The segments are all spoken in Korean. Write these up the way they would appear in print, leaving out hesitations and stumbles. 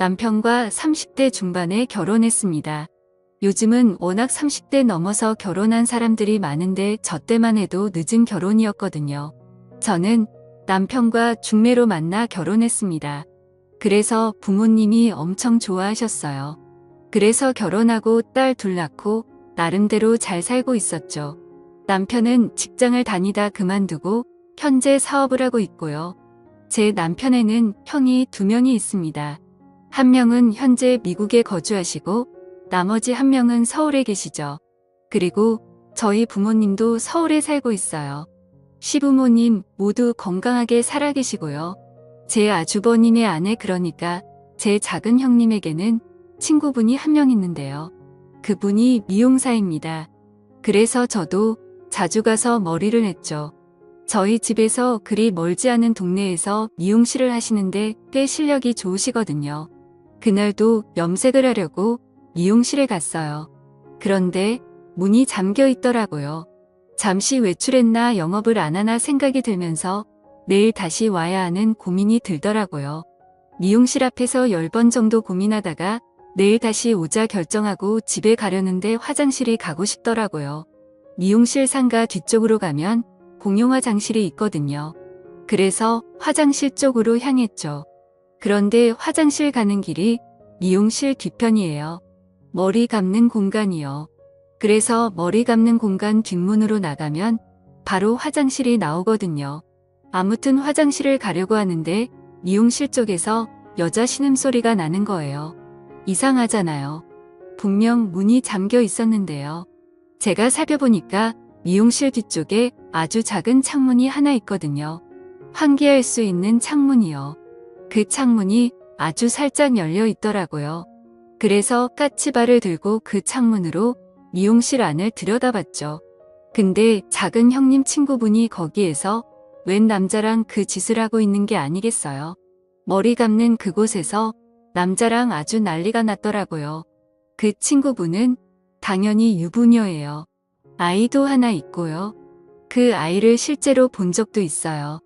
남편과 30대 중반에 결혼했습니다. 요즘은 워낙 30대 넘어서 결혼한 사람들이 많은데 저 때만 해도 늦은 결혼이었거든요. 저는 남편과 중매로 만나 결혼했습니다. 그래서 부모님이 엄청 좋아하셨어요. 그래서 결혼하고 딸 둘 낳고 나름대로 잘 살고 있었죠. 남편은 직장을 다니다 그만두고 현재 사업을 하고 있고요. 제 남편에는 형이 2명이 있습니다. 한 명은 현재 미국에 거주하시고 나머지 한 명은 서울에 계시죠. 그리고 저희 부모님도 서울에 살고 있어요. 시부모님 모두 건강하게 살아계시고요. 제 아주버님의 아내 그러니까 제 작은 형님에게는 친구분이 한 명 있는데요. 그분이 미용사입니다. 그래서 저도 자주 가서 머리를 했죠. 저희 집에서 그리 멀지 않은 동네에서 미용실을 하시는데 꽤 실력이 좋으시거든요. 그날도 염색을 하려고 미용실에 갔어요. 그런데 문이 잠겨 있더라고요. 잠시 외출했나 영업을 안 하나 생각이 들면서 내일 다시 와야 하는 고민이 들더라고요. 미용실 앞에서 10번 정도 고민하다가 내일 다시 오자 결정하고 집에 가려는데 화장실이 가고 싶더라고요. 미용실 상가 뒤쪽으로 가면 공용 화장실이 있거든요. 그래서 화장실 쪽으로 향했죠. 그런데 화장실 가는 길이 미용실 뒤편이에요. 머리 감는 공간이요. 그래서 머리 감는 공간 뒷문으로 나가면 바로 화장실이 나오거든요. 아무튼 화장실을 가려고 하는데 미용실 쪽에서 여자 신음소리가 나는 거예요. 이상하잖아요. 분명 문이 잠겨 있었는데요. 제가 살펴보니까 미용실 뒤쪽에 아주 작은 창문이 하나 있거든요. 환기할 수 있는 창문이요. 그 창문이 아주 살짝 열려 있더라고요. 그래서 까치발을 들고 그 창문으로 미용실 안을 들여다봤죠. 근데 작은 형님 친구분이 거기에서 웬 남자랑 그 짓을 하고 있는 게 아니겠어요. 머리 감는 그곳에서 남자랑 아주 난리가 났더라고요. 그 친구분은 당연히 유부녀예요. 아이도 하나 있고요. 그 아이를 실제로 본 적도 있어요.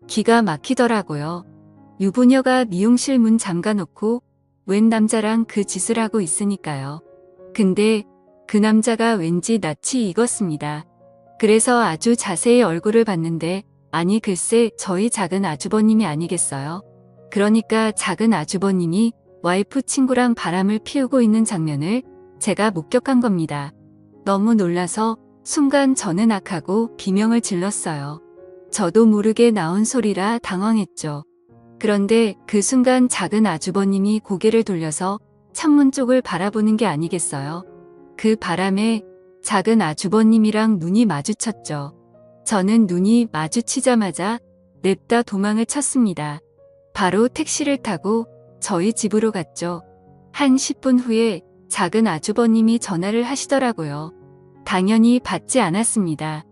기가 막히더라고요. 유부녀가 미용실 문 잠가놓고 웬 남자랑 그 짓을 하고 있으니까요. 근데 그 남자가 왠지 낯이 익었습니다. 그래서 아주 자세히 얼굴을 봤는데 아니 글쎄 저희 작은 아주버님이 아니겠어요? 그러니까 작은 아주버님이 와이프 친구랑 바람을 피우고 있는 장면을 제가 목격한 겁니다. 너무 놀라서 순간 저는 악하고 비명을 질렀어요. 저도 모르게 나온 소리라 당황했죠. 그런데 그 순간 작은 아주버님이 고개를 돌려서 창문 쪽을 바라보는 게 아니겠어요? 그 바람에 작은 아주버님이랑 눈이 마주쳤죠. 저는 눈이 마주치자마자 냅다 도망을 쳤습니다. 바로 택시를 타고 저희 집으로 갔죠. 한 10분 후에 작은 아주버님이 전화를 하시더라고요. 당연히 받지 않았습니다.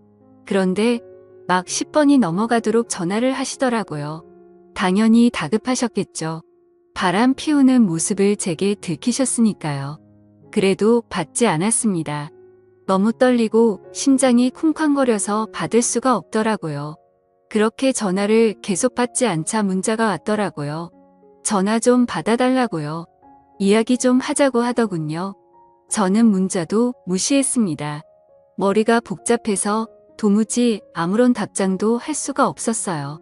그런데 막 10번이 넘어가도록 전화를 하시더라고요. 당연히 다급하셨겠죠. 바람 피우는 모습을 제게 들키셨으니까요. 그래도 받지 않았습니다. 너무 떨리고 심장이 쿵쾅거려서 받을 수가 없더라고요. 그렇게 전화를 계속 받지 않자 문자가 왔더라고요. 전화 좀 받아달라고요. 이야기 좀 하자고 하더군요. 저는 문자도 무시했습니다. 머리가 복잡해서 도무지 아무런 답장도 할 수가 없었어요.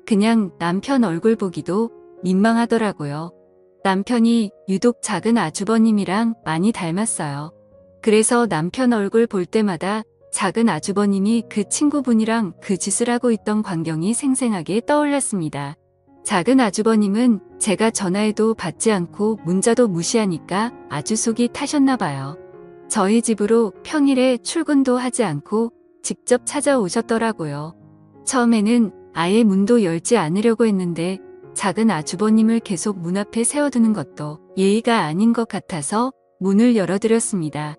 그냥 남편 얼굴 보기도 민망하더라고요. 남편이 유독 작은 아주버님이랑 많이 닮았어요. 그래서 남편 얼굴 볼 때마다 작은 아주버님이 그 친구분이랑 그 짓을 하고 있던 광경이 생생하게 떠올랐습니다. 작은 아주버님은 제가 전화해도 받지 않고 문자도 무시하니까 아주 속이 타셨나 봐요. 저희 집으로 평일에 출근도 하지 않고 직접 찾아오셨더라고요. 처음에는 아예 문도 열지 않으려고 했는데 작은 아주버님을 계속 문 앞에 세워두는 것도 예의가 아닌 것 같아서 문을 열어드렸습니다.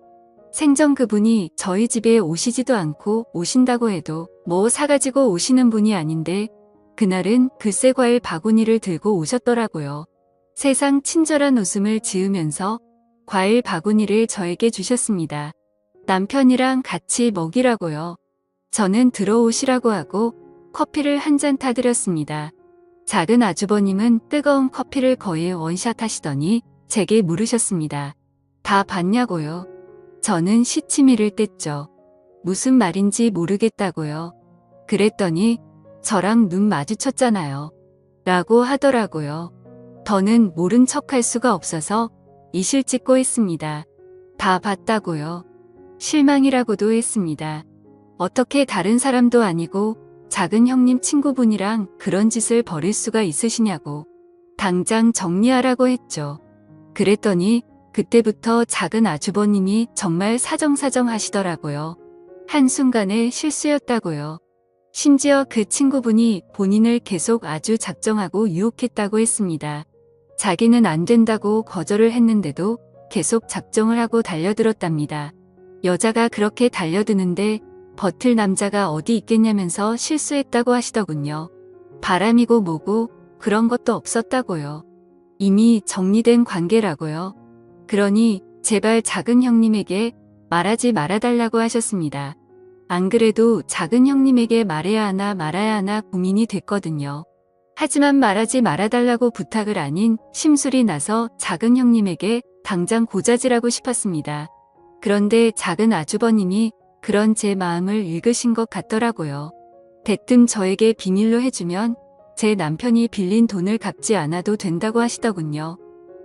생전 그분이 저희 집에 오시지도 않고 오신다고 해도 뭐 사가지고 오시는 분이 아닌데 그날은 글쎄 과일 바구니를 들고 오셨더라고요. 세상 친절한 웃음을 지으면서 과일 바구니를 저에게 주셨습니다. 남편이랑 같이 먹이라고요. 저는 들어오시라고 하고 커피를 한 잔 타드렸습니다. 작은 아주버님은 뜨거운 커피를 거의 원샷 하시더니 제게 물으셨습니다. 다 봤냐고요? 저는 시치미를 뗐죠. 무슨 말인지 모르겠다고요. 그랬더니 저랑 눈 마주쳤잖아요. 라고 하더라고요. 더는 모른 척할 수가 없어서 이실 찍고 했습니다. 다 봤다고요. 실망이라고도 했습니다. 어떻게 다른 사람도 아니고 작은 형님 친구분이랑 그런 짓을 벌일 수가 있으시냐고. 당장 정리하라고 했죠. 그랬더니 그때부터 작은 아주버님이 정말 사정사정 하시더라고요. 한순간에 실수였다고요. 심지어 그 친구분이 본인을 계속 아주 작정하고 유혹했다고 했습니다. 자기는 안 된다고 거절을 했는데도 계속 작정을 하고 달려들었답니다. 여자가 그렇게 달려드는데 버틸 남자가 어디 있겠냐면서 실수했다고 하시더군요. 바람이고 뭐고 그런 것도 없었다고요. 이미 정리된 관계라고요. 그러니 제발 작은 형님에게 말하지 말아달라고 하셨습니다. 안 그래도 작은 형님에게 말해야 하나 말아야 하나 고민이 됐거든요. 하지만 말하지 말아달라고 부탁을 아닌 심술이 나서 작은 형님에게 당장 고자질하고 싶었습니다. 그런데 작은 아주버님이 그런 제 마음을 읽으신 것 같더라고요. 대뜸 저에게 비밀로 해주면 제 남편이 빌린 돈을 갚지 않아도 된다고 하시더군요.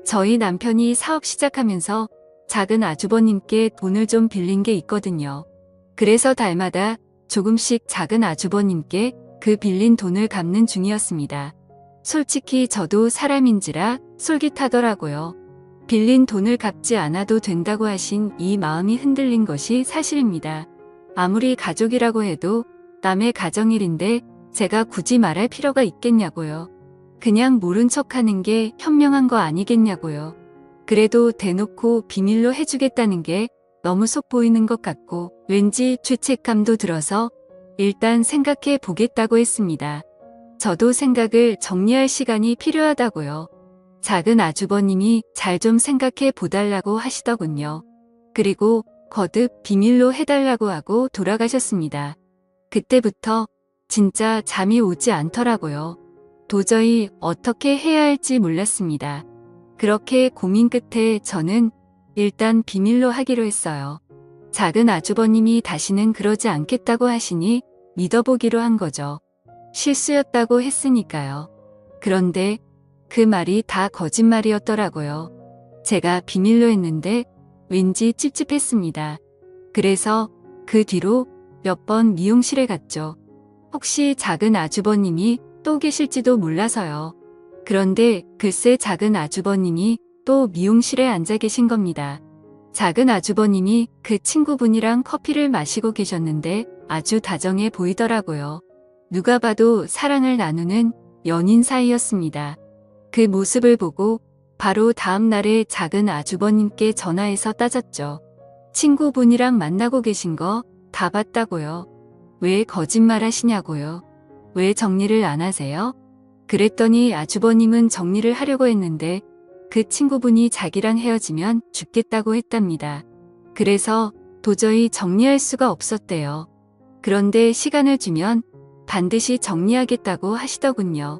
저희 남편이 사업 시작하면서 작은 아주버님께 돈을 좀 빌린 게 있거든요. 그래서 달마다 조금씩 작은 아주버님께 그 빌린 돈을 갚는 중이었습니다. 솔직히 저도 사람인지라 솔깃하더라고요. 빌린 돈을 갚지 않아도 된다고 하신 이 마음이 흔들린 것이 사실입니다. 아무리 가족이라고 해도 남의 가정일인데 제가 굳이 말할 필요가 있겠냐고요. 그냥 모른 척하는 게 현명한 거 아니겠냐고요. 그래도 대놓고 비밀로 해주겠다는 게 너무 속 보이는 것 같고 왠지 죄책감도 들어서 일단 생각해 보겠다고 했습니다. 저도 생각을 정리할 시간이 필요하다고요. 작은 아주버님이 잘 좀 생각해 보달라고 하시더군요. 그리고 거듭 비밀로 해달라고 하고 돌아가셨습니다. 그때부터 진짜 잠이 오지 않더라고요. 도저히 어떻게 해야 할지 몰랐습니다. 그렇게 고민 끝에 저는 일단 비밀로 하기로 했어요. 작은 아주버님이 다시는 그러지 않겠다고 하시니 믿어보기로 한 거죠. 실수였다고 했으니까요. 그런데 그 말이 다 거짓말이었더라고요. 제가 비밀로 했는데 왠지 찝찝했습니다. 그래서 그 뒤로 몇 번 미용실에 갔죠. 혹시 작은 아주버님이 또 계실지도 몰라서요. 그런데 글쎄 작은 아주버님이 또 미용실에 앉아 계신 겁니다. 작은 아주버님이 그 친구분이랑 커피를 마시고 계셨는데 아주 다정해 보이더라고요. 누가 봐도 사랑을 나누는 연인 사이였습니다. 그 모습을 보고 바로 다음 날에 작은 아주버님께 전화해서 따졌죠. 친구분이랑 만나고 계신 거 다 봤다고요. 왜 거짓말 하시냐고요. 왜 정리를 안 하세요? 그랬더니 아주버님은 정리를 하려고 했는데 그 친구분이 자기랑 헤어지면 죽겠다고 했답니다. 그래서 도저히 정리할 수가 없었대요. 그런데 시간을 주면 반드시 정리하겠다고 하시더군요.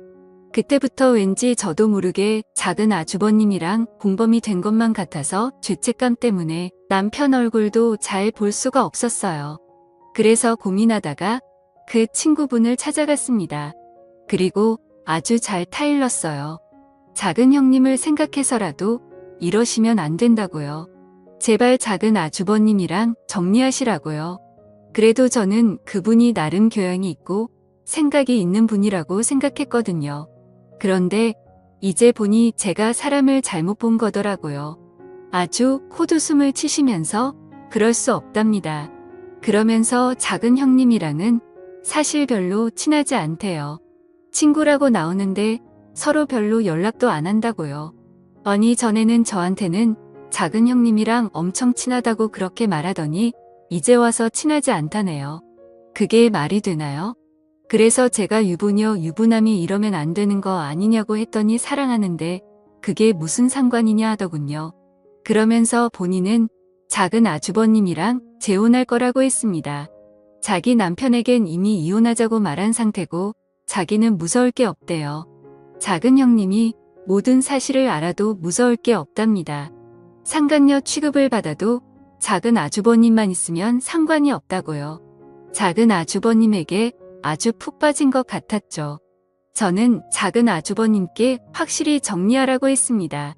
그때부터 왠지 저도 모르게 작은 아주버님이랑 공범이 된 것만 같아서 죄책감 때문에 남편 얼굴도 잘 볼 수가 없었어요. 그래서 고민하다가 그 친구분을 찾아갔습니다. 그리고 아주 잘 타일렀어요. 작은 형님을 생각해서라도 이러시면 안 된다고요. 제발 작은 아주버님이랑 정리하시라고요. 그래도 저는 그분이 나름 교양이 있고 생각이 있는 분이라고 생각했거든요. 그런데 이제 보니 제가 사람을 잘못 본 거더라고요. 아주 콧웃음을 치시면서 그럴 수 없답니다. 그러면서 작은 형님이랑은 사실 별로 친하지 않대요. 친구라고 나오는데 서로 별로 연락도 안 한다고요. 아니 전에는 저한테는 작은 형님이랑 엄청 친하다고 그렇게 말하더니 이제 와서 친하지 않다네요. 그게 말이 되나요? 그래서 제가 유부녀 유부남이 이러면 안 되는 거 아니냐고 했더니 사랑하는데 그게 무슨 상관이냐 하더군요. 그러면서 본인은 작은 아주버님이랑 재혼할 거라고 했습니다. 자기 남편에겐 이미 이혼하자고 말한 상태고 자기는 무서울 게 없대요. 작은 형님이 모든 사실을 알아도 무서울 게 없답니다. 상간녀 취급을 받아도 작은 아주버님만 있으면 상관이 없다고요. 작은 아주버님에게 아주 푹 빠진 것 같았죠. 저는 작은 아주버님께 확실히 정리하라고 했습니다.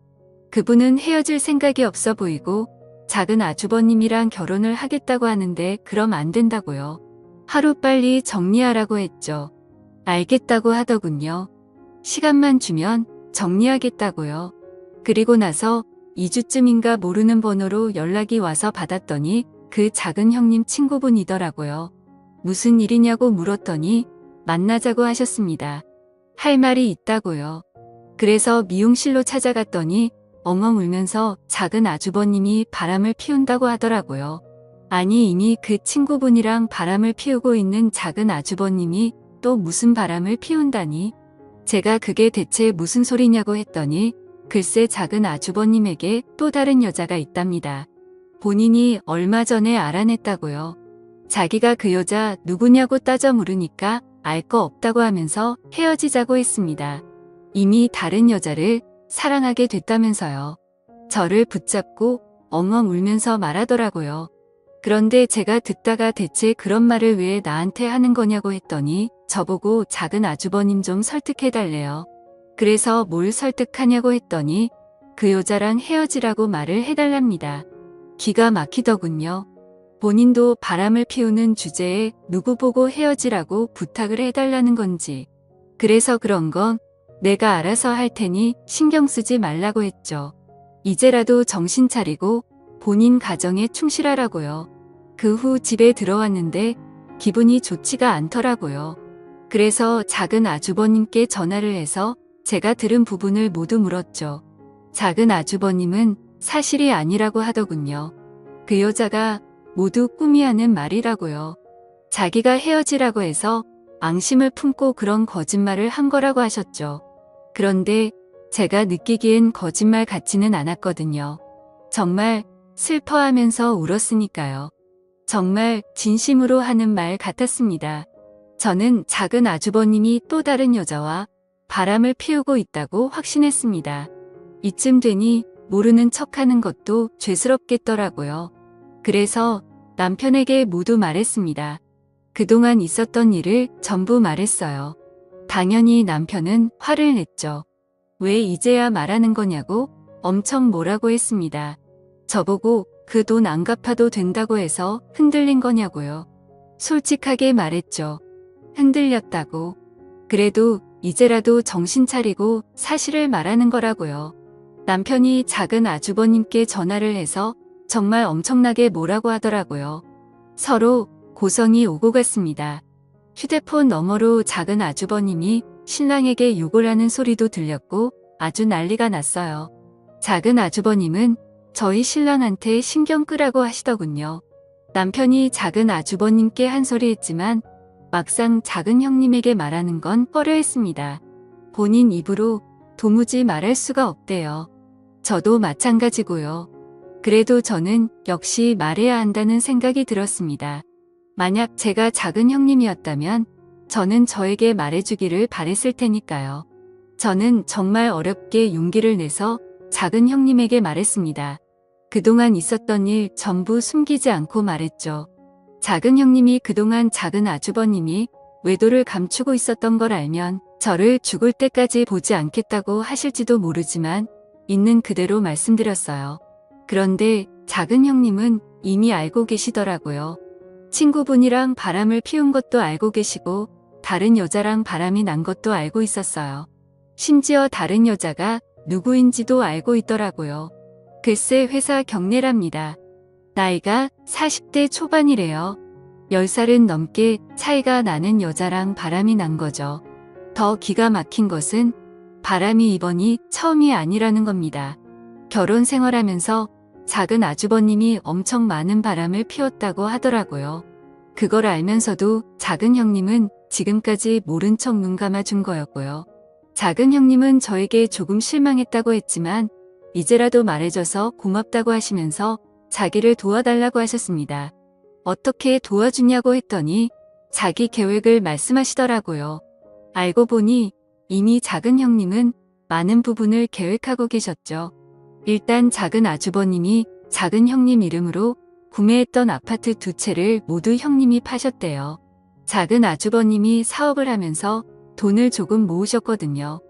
그분은 헤어질 생각이 없어 보이고 작은 아주버님이랑 결혼을 하겠다고 하는데 그럼 안 된다고요. 하루빨리 정리하라고 했죠. 알겠다고 하더군요. 시간만 주면 정리하겠다고요. 그리고 나서 2주쯤인가 모르는 번호로 연락이 와서 받았더니 그 작은 형님 친구분이더라고요. 무슨 일이냐고 물었더니 만나자고 하셨습니다. 할 말이 있다고요. 그래서 미용실로 찾아갔더니 엉엉 울면서 작은 아주버님이 바람을 피운다고 하더라고요. 아니 이미 그 친구분이랑 바람을 피우고 있는 작은 아주버님이 또 무슨 바람을 피운다니? 제가 그게 대체 무슨 소리냐고 했더니 글쎄 작은 아주버님에게 또 다른 여자가 있답니다. 본인이 얼마 전에 알아냈다고요. 자기가 그 여자 누구냐고 따져 물으니까 알 거 없다고 하면서 헤어지자고 했습니다. 이미 다른 여자를 사랑하게 됐다면서요. 저를 붙잡고 엉엉 울면서 말하더라고요. 그런데 제가 듣다가 대체 그런 말을 왜 나한테 하는 거냐고 했더니 저보고 작은 아주버님 좀 설득해달래요. 그래서 뭘 설득하냐고 했더니 그 여자랑 헤어지라고 말을 해달랍니다. 기가 막히더군요. 본인도 바람을 피우는 주제에 누구 보고 헤어지라고 부탁을 해달라는 건지. 그래서 그런 건 내가 알아서 할 테니 신경 쓰지 말라고 했죠. 이제라도 정신 차리고 본인 가정에 충실하라고요. 그 후 집에 들어왔는데 기분이 좋지가 않더라고요. 그래서 작은 아주버님께 전화를 해서 제가 들은 부분을 모두 물었죠. 작은 아주버님은 사실이 아니라고 하더군요. 그 여자가 모두 꿈이 하는 말이라고요. 자기가 헤어지라고 해서 앙심을 품고 그런 거짓말을 한 거라고 하셨죠. 그런데 제가 느끼기엔 거짓말 같지는 않았거든요. 정말 슬퍼하면서 울었으니까요. 정말 진심으로 하는 말 같았습니다. 저는 작은 아주버님이 또 다른 여자와 바람을 피우고 있다고 확신했습니다. 이쯤 되니 모르는 척하는 것도 죄스럽겠더라고요. 그래서 남편에게 모두 말했습니다. 그동안 있었던 일을 전부 말했어요. 당연히 남편은 화를 냈죠. 왜 이제야 말하는 거냐고 엄청 뭐라고 했습니다. 저보고 그 돈 안 갚아도 된다고 해서 흔들린 거냐고요. 솔직하게 말했죠. 흔들렸다고. 그래도 이제라도 정신 차리고 사실을 말하는 거라고요. 남편이 작은 아주버님께 전화를 해서 정말 엄청나게 뭐라고 하더라고요. 서로 고성이 오고 갔습니다. 휴대폰 너머로 작은 아주버님이 신랑에게 욕을 하는 소리도 들렸고 아주 난리가 났어요. 작은 아주버님은 저희 신랑한테 신경 끄라고 하시더군요. 남편이 작은 아주버님께 한 소리 했지만 막상 작은 형님에게 말하는 건 꺼려했습니다. 본인 입으로 도무지 말할 수가 없대요. 저도 마찬가지고요. 그래도 저는 역시 말해야 한다는 생각이 들었습니다. 만약 제가 작은 형님이었다면 저는 저에게 말해주기를 바랬을 테니까요. 저는 정말 어렵게 용기를 내서 작은 형님에게 말했습니다. 그동안 있었던 일 전부 숨기지 않고 말했죠. 작은 형님이 그동안 작은 아주버님이 외도를 감추고 있었던 걸 알면 저를 죽을 때까지 보지 않겠다고 하실지도 모르지만 있는 그대로 말씀드렸어요. 그런데 작은 형님은 이미 알고 계시더라고요. 친구분이랑 바람을 피운 것도 알고 계시고 다른 여자랑 바람이 난 것도 알고 있었어요. 심지어 다른 여자가 누구인지도 알고 있더라고요. 글쎄 회사 경례랍니다. 나이가 40대 초반이래요. 10살은 넘게 차이가 나는 여자랑 바람이 난 거죠. 더 기가 막힌 것은 바람이 이번이 처음이 아니라는 겁니다. 결혼 생활하면서 작은 아주버님이 엄청 많은 바람을 피웠다고 하더라고요. 그걸 알면서도 작은 형님은 지금까지 모른 척 눈 감아준 거였고요. 작은 형님은 저에게 조금 실망했다고 했지만 이제라도 말해줘서 고맙다고 하시면서 자기를 도와달라고 하셨습니다. 어떻게 도와주냐고 했더니 자기 계획을 말씀하시더라고요. 알고 보니 이미 작은 형님은 많은 부분을 계획하고 계셨죠. 일단 작은 아주버님이 작은 형님 이름으로 구매했던 아파트 2채를 모두 형님이 파셨대요. 작은 아주버님이 사업을 하면서 돈을 조금 모으셨거든요.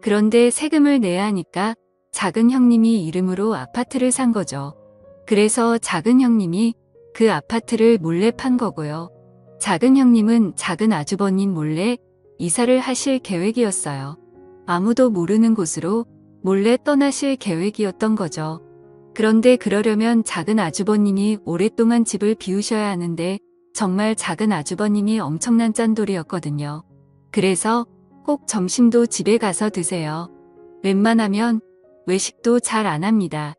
그런데 세금을 내야 하니까 작은 형님이 이름으로 아파트를 산 거죠. 그래서 작은 형님이 그 아파트를 몰래 판 거고요. 작은 형님은 작은 아주버님 몰래 이사를 하실 계획이었어요. 아무도 모르는 곳으로 몰래 떠나실 계획이었던 거죠. 그런데 그러려면 작은 아주버님이 오랫동안 집을 비우셔야 하는데 정말 작은 아주버님이 엄청난 짠돌이였거든요. 그래서 꼭 점심도 집에 가서 드세요. 웬만하면 외식도 잘 안 합니다.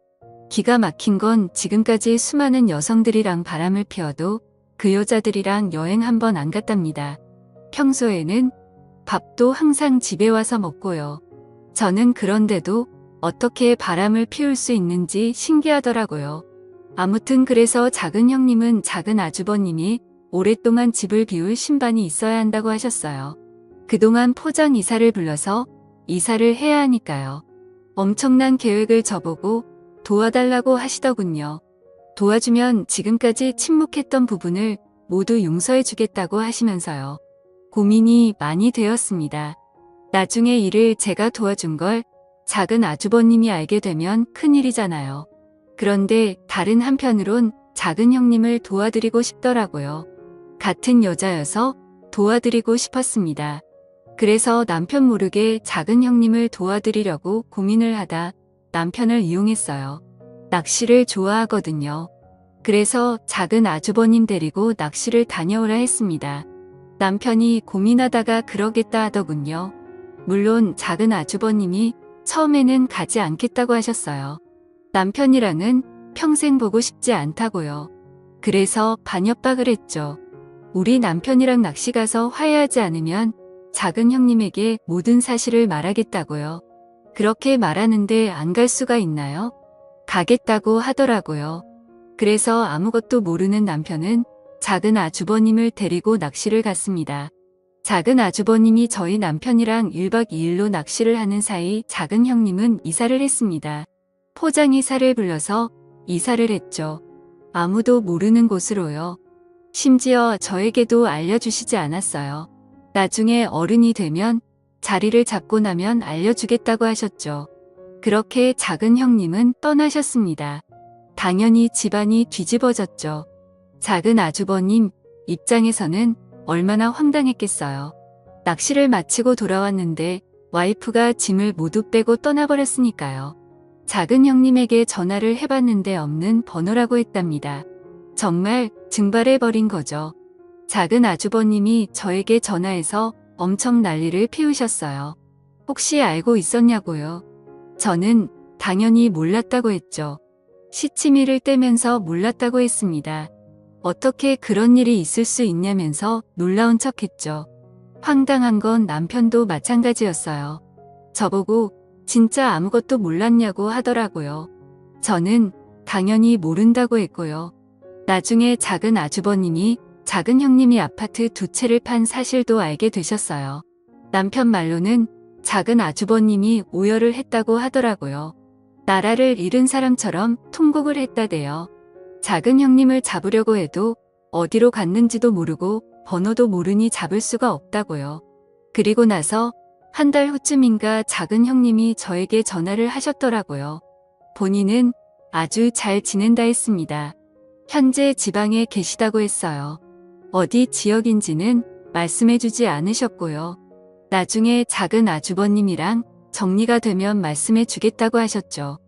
기가 막힌 건 지금까지 수많은 여성들이랑 바람을 피워도 그 여자들이랑 여행 한 번 안 갔답니다. 평소에는 밥도 항상 집에 와서 먹고요. 저는 그런데도 어떻게 바람을 피울 수 있는지 신기하더라고요. 아무튼 그래서 작은 형님은 작은 아주버님이 오랫동안 집을 비울 신반이 있어야 한다고 하셨어요. 그동안 포장 이사를 불러서 이사를 해야 하니까요. 엄청난 계획을 저보고 도와달라고 하시더군요. 도와주면 지금까지 침묵했던 부분을 모두 용서해 주겠다고 하시면서요. 고민이 많이 되었습니다. 나중에 일을 제가 도와준 걸 작은 아주버님이 알게 되면 큰일이잖아요. 그런데 다른 한편으론 작은 형님을 도와드리고 싶더라고요. 같은 여자여서 도와드리고 싶었습니다. 그래서 남편 모르게 작은 형님을 도와드리려고 고민을 하다 남편을 이용했어요. 낚시를 좋아하거든요. 그래서 작은 아주버님 데리고 낚시를 다녀오라 했습니다. 남편이 고민하다가 그러겠다 하더군요. 물론 작은 아주버님이 처음에는 가지 않겠다고 하셨어요. 남편이랑은 평생 보고 싶지 않다고요. 그래서 반협박을 했죠. 우리 남편이랑 낚시 가서 화해하지 않으면 작은 형님에게 모든 사실을 말하겠다고요. 그렇게 말하는데 안 갈 수가 있나요? 가겠다고 하더라고요. 그래서 아무것도 모르는 남편은 작은 아주버님을 데리고 낚시를 갔습니다. 작은 아주버님이 저희 남편이랑 1박 2일로 낚시를 하는 사이 작은 형님은 이사를 했습니다. 포장 이사를 불러서 이사를 했죠. 아무도 모르는 곳으로요. 심지어 저에게도 알려주시지 않았어요. 나중에 어른이 되면 자리를 잡고 나면 알려주겠다고 하셨죠. 그렇게 작은 형님은 떠나셨습니다. 당연히 집안이 뒤집어졌죠. 작은 아주버님 입장에서는 얼마나 황당했겠어요. 낚시를 마치고 돌아왔는데 와이프가 짐을 모두 빼고 떠나버렸으니까요. 작은 형님에게 전화를 해봤는데 없는 번호라고 했답니다. 정말 증발해버린 거죠. 작은 아주버님이 저에게 전화해서 엄청 난리를 피우셨어요. 혹시 알고 있었냐고요? 저는 당연히 몰랐다고 했죠. 시치미를 떼면서 몰랐다고 했습니다. 어떻게 그런 일이 있을 수 있냐면서 놀라운 척했죠. 황당한 건 남편도 마찬가지였어요. 저보고 진짜 아무것도 몰랐냐고 하더라고요. 저는 당연히 모른다고 했고요. 나중에 작은 아주버님이 작은 형님이 아파트 2채를 판 사실도 알게 되셨어요. 남편 말로는 작은 아주버님이 오열을 했다고 하더라고요. 나라를 잃은 사람처럼 통곡을 했다대요. 작은 형님을 잡으려고 해도 어디로 갔는지도 모르고 번호도 모르니 잡을 수가 없다고요. 그리고 나서 한 달 후쯤인가 작은 형님이 저에게 전화를 하셨더라고요. 본인은 아주 잘 지낸다 했습니다. 현재 지방에 계시다고 했어요. 어디 지역인지는 말씀해주지 않으셨고요. 나중에 작은 아주버님이랑 정리가 되면 말씀해주겠다고 하셨죠.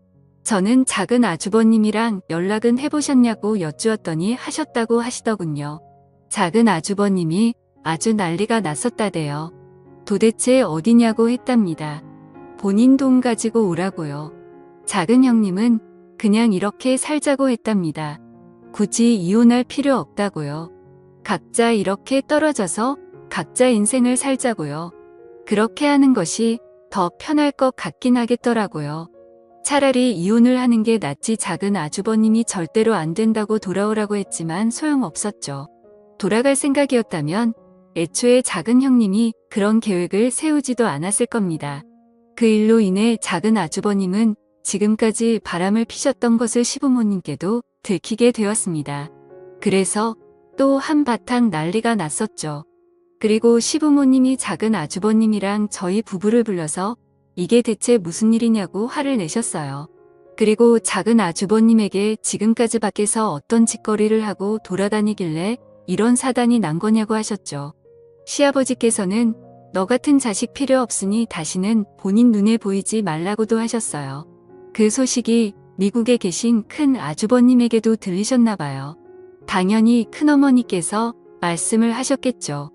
저는 작은 아주버님이랑 연락은 해보셨냐고 여쭈었더니 하셨다고 하시더군요. 작은 아주버님이 아주 난리가 났었다대요. 도대체 어디냐고 했답니다. 본인 돈 가지고 오라고요. 작은 형님은 그냥 이렇게 살자고 했답니다. 굳이 이혼할 필요 없다고요. 각자 이렇게 떨어져서 각자 인생을 살자고요. 그렇게 하는 것이 더 편할 것 같긴 하겠더라고요. 차라리 이혼을 하는 게 낫지. 작은 아주버님이 절대로 안 된다고 돌아오라고 했지만 소용없었죠. 돌아갈 생각이었다면 애초에 작은 형님이 그런 계획을 세우지도 않았을 겁니다. 그 일로 인해 작은 아주버님은 지금까지 바람을 피셨던 것을 시부모님께도 들키게 되었습니다. 그래서 또 한바탕 난리가 났었죠. 그리고 시부모님이 작은 아주버님이랑 저희 부부를 불러서 이게 대체 무슨 일이냐고 화를 내셨어요. 그리고 작은 아주버님에게 지금까지 밖에서 어떤 짓거리를 하고 돌아다니길래 이런 사단이 난 거냐고 하셨죠. 시아버지께서는 너 같은 자식 필요 없으니 다시는 본인 눈에 보이지 말라고도 하셨어요. 그 소식이 미국에 계신 큰 아주버님에게도 들리셨나 봐요. 당연히 큰어머니께서 말씀을 하셨겠죠.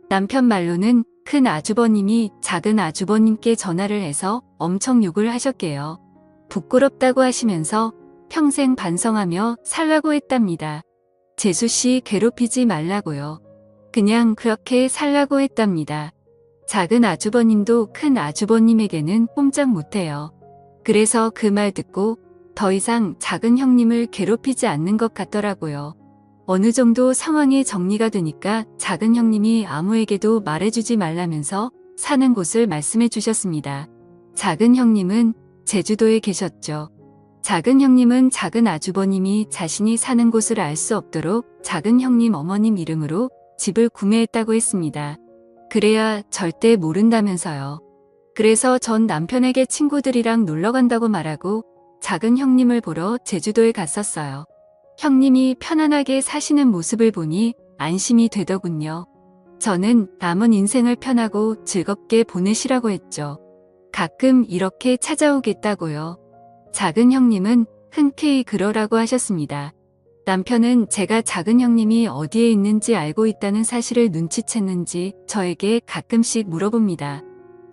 남편 말로는 큰 아주버님이 작은 아주버님께 전화를 해서 엄청 욕을 하셨게요. 부끄럽다고 하시면서 평생 반성하며 살라고 했답니다. 재수씨 괴롭히지 말라고요. 그냥 그렇게 살라고 했답니다. 작은 아주버님도 큰 아주버님에게는 꼼짝 못해요. 그래서 그 말 듣고 더 이상 작은 형님을 괴롭히지 않는 것 같더라고요. 어느 정도 상황이 정리가 되니까 작은 형님이 아무에게도 말해주지 말라면서 사는 곳을 말씀해 주셨습니다. 작은 형님은 제주도에 계셨죠. 작은 형님은 작은 아주버님이 자신이 사는 곳을 알 수 없도록 작은 형님 어머님 이름으로 집을 구매했다고 했습니다. 그래야 절대 모른다면서요. 그래서 전 남편에게 친구들이랑 놀러 간다고 말하고 작은 형님을 보러 제주도에 갔었어요. 형님이 편안하게 사시는 모습을 보니 안심이 되더군요. 저는 남은 인생을 편하고 즐겁게 보내시라고 했죠. 가끔 이렇게 찾아오겠다고요. 작은 형님은 흔쾌히 그러라고 하셨습니다. 남편은 제가 작은 형님이 어디에 있는지 알고 있다는 사실을 눈치챘는지 저에게 가끔씩 물어봅니다.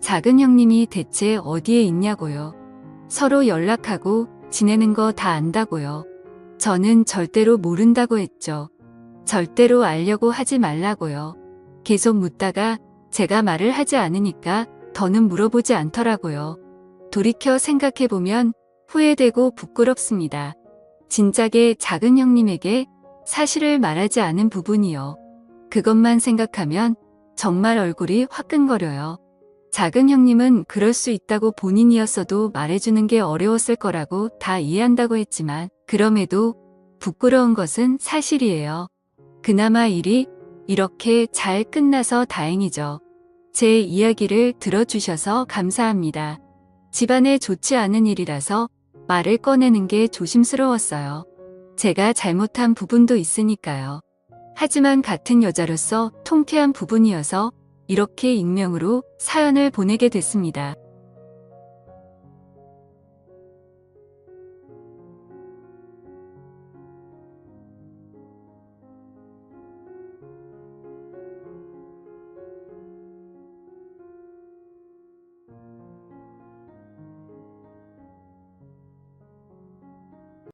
작은 형님이 대체 어디에 있냐고요. 서로 연락하고 지내는 거 다 안다고요. 저는 절대로 모른다고 했죠. 절대로 알려고 하지 말라고요. 계속 묻다가 제가 말을 하지 않으니까 더는 물어보지 않더라고요. 돌이켜 생각해보면 후회되고 부끄럽습니다. 진작에 작은 형님에게 사실을 말하지 않은 부분이요. 그것만 생각하면 정말 얼굴이 화끈거려요. 작은 형님은 그럴 수 있다고 본인이었어도 말해주는 게 어려웠을 거라고 다 이해한다고 했지만 그럼에도 부끄러운 것은 사실이에요. 그나마 일이 이렇게 잘 끝나서 다행이죠. 제 이야기를 들어주셔서 감사합니다. 집안에 좋지 않은 일이라서 말을 꺼내는 게 조심스러웠어요. 제가 잘못한 부분도 있으니까요. 하지만 같은 여자로서 통쾌한 부분이어서 이렇게 익명으로 사연을 보내게 됐습니다.